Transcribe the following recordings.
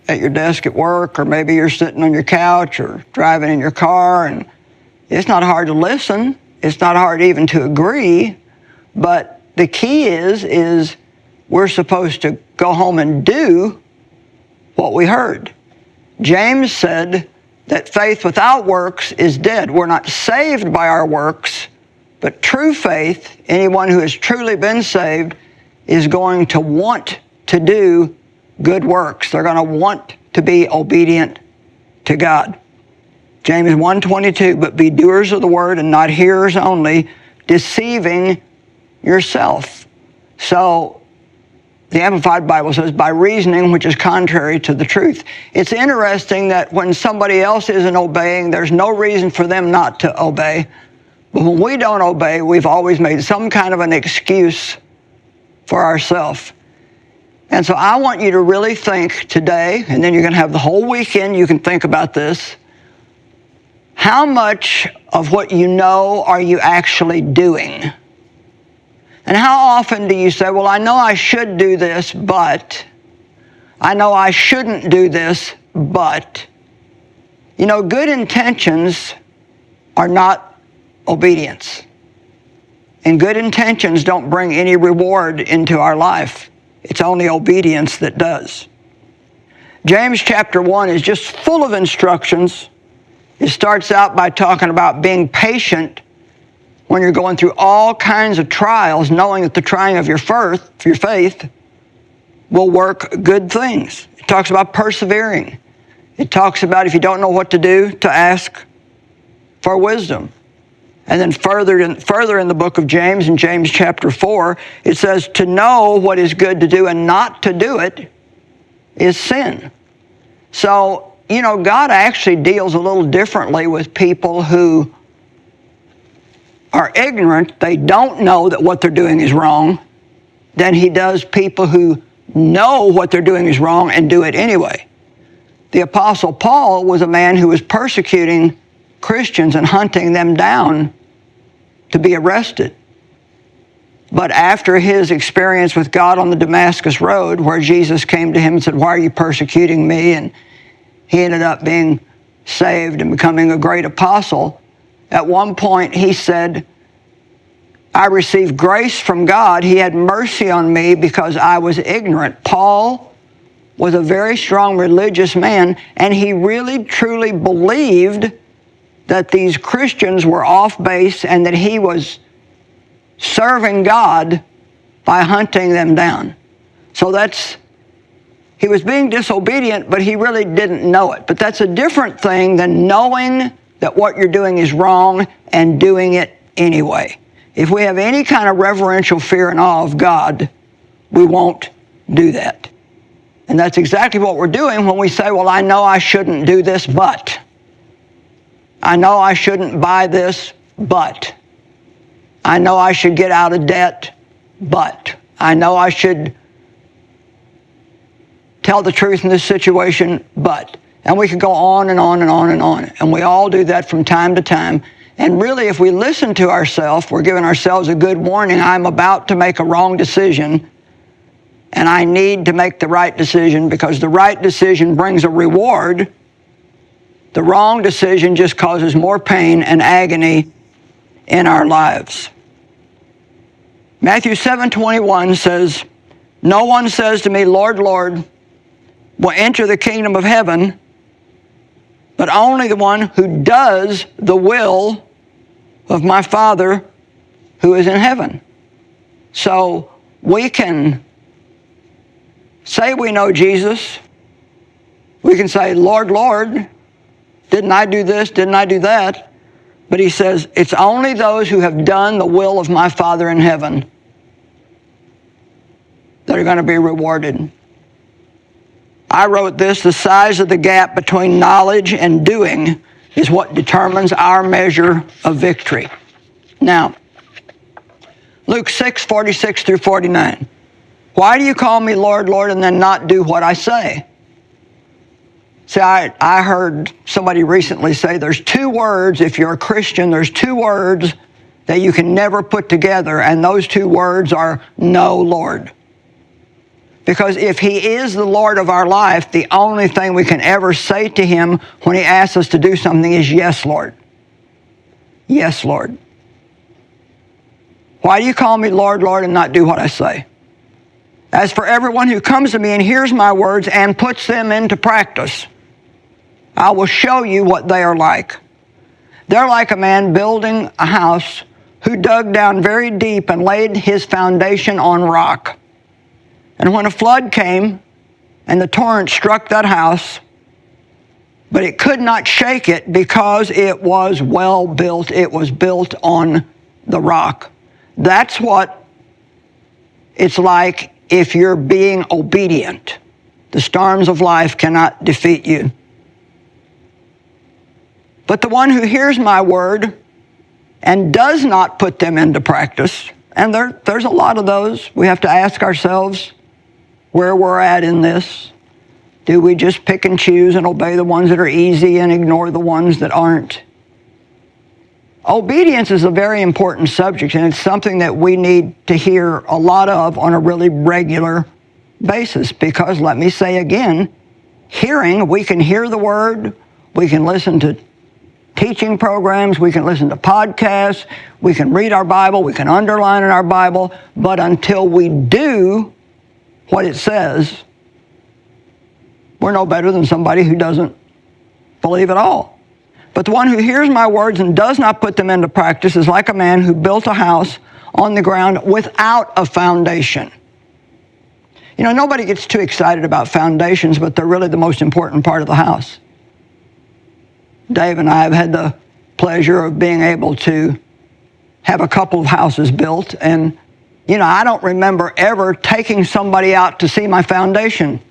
at your desk at work, or maybe you're sitting on your couch or driving in your car, and it's not hard to listen. It's not hard even to agree, but the key is we're supposed to go home and do what we heard. James said that faith without works is dead. We're not saved by our works, but true faith, anyone who has truly been saved, is going to want to do good works. They're going to want to be obedient to God. James 1:22, but be doers of the word and not hearers only, deceiving yourself. So the Amplified Bible says, by reasoning which is contrary to the truth. It's interesting that when somebody else isn't obeying, there's no reason for them not to obey. But when we don't obey, we've always made some kind of an excuse for ourselves. And so I want you to really think today, and then you're going to have the whole weekend, you can think about this. How much of what you know are you actually doing? And how often do you say, well, I know I should do this, but I know I shouldn't do this, but. You know, good intentions are not obedience. And good intentions don't bring any reward into our life. It's only obedience that does. James chapter 1 is just full of instructions. It starts out by talking about being patient when you're going through all kinds of trials, knowing that the trying of your faith will work good things. It talks about persevering. It talks about if you don't know what to do, to ask for wisdom. And then further in the book of James, in James chapter 4, it says to know what is good to do and not to do it is sin. So, you know, God actually deals a little differently with people who are ignorant, they don't know that what they're doing is wrong, than he does people who know what they're doing is wrong and do it anyway. The Apostle Paul was a man who was persecuting Christians and hunting them down to be arrested. But after his experience with God on the Damascus Road, where Jesus came to him and said, why are you persecuting me? And he ended up being saved and becoming a great apostle. At one point he said, I received grace from God. He had mercy on me because I was ignorant. Paul was a very strong religious man, and he really truly believed that these Christians were off base and that he was serving God by hunting them down. So he was being disobedient, but he really didn't know it. But that's a different thing than knowing that what you're doing is wrong and doing it anyway. If we have any kind of reverential fear and awe of God, we won't do that. And that's exactly what we're doing when we say, well, I know I shouldn't do this, but. I know I shouldn't buy this, but. I know I should get out of debt, but. I know I should tell the truth in this situation, but. And we could go on and on and on and on. And we all do that from time to time. And really, if we listen to ourselves, we're giving ourselves a good warning. I'm about to make a wrong decision, and I need to make the right decision because the right decision brings a reward. The wrong decision just causes more pain and agony in our lives. Matthew 7:21 says, no one says to me, Lord, Lord, will enter the kingdom of heaven, but only the one who does the will of my Father who is in heaven. So we can say we know Jesus. We can say, Lord, Lord, didn't I do this? Didn't I do that? But he says, it's only those who have done the will of my Father in heaven that are going to be rewarded. I wrote this, the size of the gap between knowledge and doing is what determines our measure of victory. Now, Luke 6:46 through 49. Why do you call me Lord, Lord, and then not do what I say? See, I heard somebody recently say there's two words, if you're a Christian, there's two words that you can never put together, and those two words are no, Lord. Because if he is the Lord of our life, the only thing we can ever say to him when he asks us to do something is, yes, Lord. Yes, Lord. Why do you call me Lord, Lord, and not do what I say? As for everyone who comes to me and hears my words and puts them into practice, I will show you what they are like. They're like a man building a house who dug down very deep and laid his foundation on rock. And when a flood came and the torrent struck that house, but it could not shake it because it was well built. It was built on the rock. That's what it's like if you're being obedient. The storms of life cannot defeat you. But the one who hears my word and does not put them into practice, and there's a lot of those, we have to ask ourselves where we're at in this. Do we just pick and choose and obey the ones that are easy and ignore the ones that aren't? Obedience is a very important subject, and it's something that we need to hear a lot of on a really regular basis, because let me say again, hearing, we can hear the word, we can listen to teaching programs, we can listen to podcasts, we can read our Bible, we can underline in our Bible, but until we do what it says, we're no better than somebody who doesn't believe at all. But the one who hears my words and does not put them into practice is like a man who built a house on the ground without a foundation. You know, nobody gets too excited about foundations, but they're really the most important part of the house. Dave and I have had the pleasure of being able to have a couple of houses built, and you know, I don't remember ever taking somebody out to see my foundation.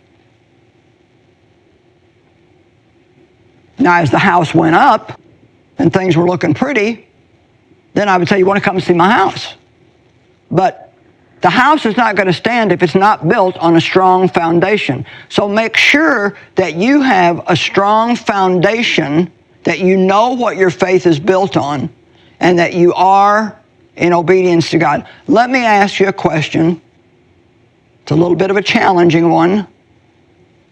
Now, as the house went up and things were looking pretty, then I would say, you want to come and see my house? But the house is not going to stand if it's not built on a strong foundation. So make sure that you have a strong foundation, that you know what your faith is built on, and that you are in obedience to God. Let me ask you a question. It's a little bit of a challenging one,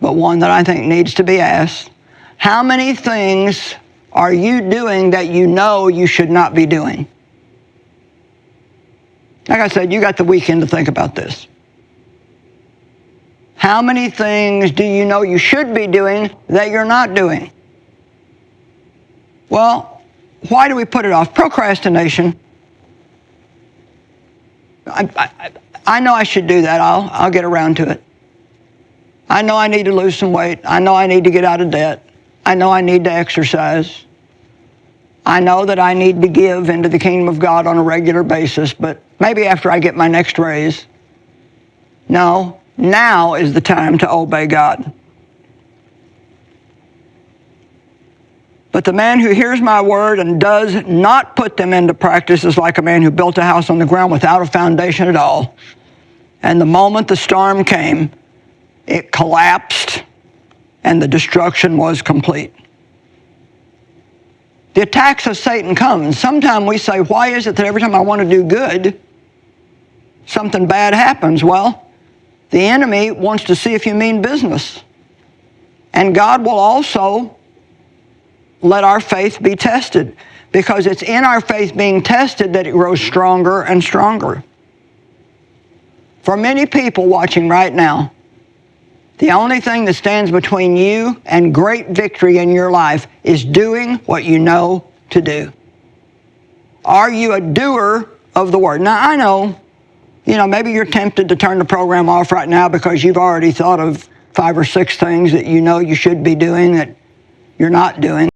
but one that I think needs to be asked. How many things are you doing that you know you should not be doing? Like I said, you got the weekend to think about this. How many things do you know you should be doing that you're not doing? Well, why do we put it off? Procrastination. I know I should do that. I'll get around to it. I know I need to lose some weight. I know I need to get out of debt. I know I need to exercise. I know that I need to give into the kingdom of God on a regular basis, but maybe after I get my next raise. No, now is the time to obey God. But the man who hears my word and does not put them into practice is like a man who built a house on the ground without a foundation at all. And the moment the storm came, it collapsed and the destruction was complete. The attacks of Satan come, and sometimes we say, why is it that every time I want to do good, something bad happens? Well, the enemy wants to see if you mean business. And God will also let our faith be tested, because it's in our faith being tested that it grows stronger and stronger. For many people watching right now, the only thing that stands between you and great victory in your life is doing what you know to do. Are you a doer of the word? Now, I know, maybe you're tempted to turn the program off right now because you've already thought of 5 or 6 things that you know you should be doing that you're not doing.